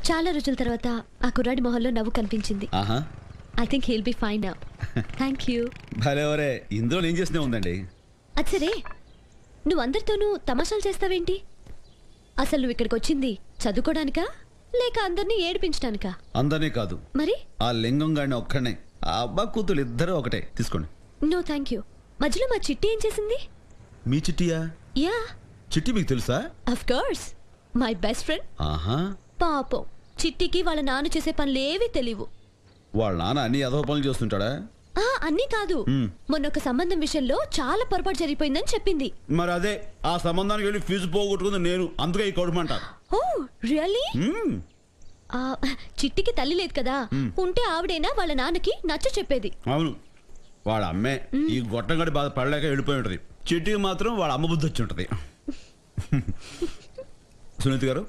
చాలా రోజుల తర్వాత ఆ కుర్రాడి మొహంలో నవ్వు కనిపించింది. ఆహా, I think he'll be fine now. Thank you. భలేవరే, ఇందులో ఏం చేసినా ఉందండి. అది సరే, నువ్వు అందరితోనూ తమాషాలు చేస్తావేంటి? అసలు నువ్వు ఇక్కడికి వచ్చింది చదువుకోవడానికా లేక అందరినీ ఏడిపించడానికా? అందరినీ కాదు, మరి ఆ లింగం గాడిని ఒక్కడనే. ఆ అబ్బా కూతురు ఇద్దరు ఒకటే. తీసుకోండి. No thank you. మధ్యలో మా చిట్టి ఏం చేసింది? మీ చిట్టియా? యా, చిట్టి మీకు తెలుసా? Of course, my best friend. ఆహా, పాపం చిట్టికి వాళ్ళ నాన్న చేసే పనులేవి తెలియవు. వాళ్ళ నాన్న అన్ని అదవ పనులు చేస్తుంటాడా? అన్నీ కాదు, మొన్న ఒక సంబంధం విషయంలో చాలా పొరపాటు జరిగిపోయిందని చెప్పింది. మరి అదే ఆ సంబంధానికి వెళ్ళి ఫీజు పోగొట్టుకుంది నేను. అందుకే ఈ కడుపుమంటారు. ఓ రియల్లీ? చిట్టికి తల్లి లేదు కదా, ఉంటే ఆవిడైనా వాళ్ళ నాన్నకి నచ్చ చెప్పేది. అవును, వాళ్ళ అమ్మే ఈ గొట్టంగడి బాధ పడలేక వెళ్ళిపోయి ఉంటది. చిట్టికి మాత్రం వాళ్ళ అమ్మ బుద్ధి వచ్చి ఉంటది. సునీత గారు,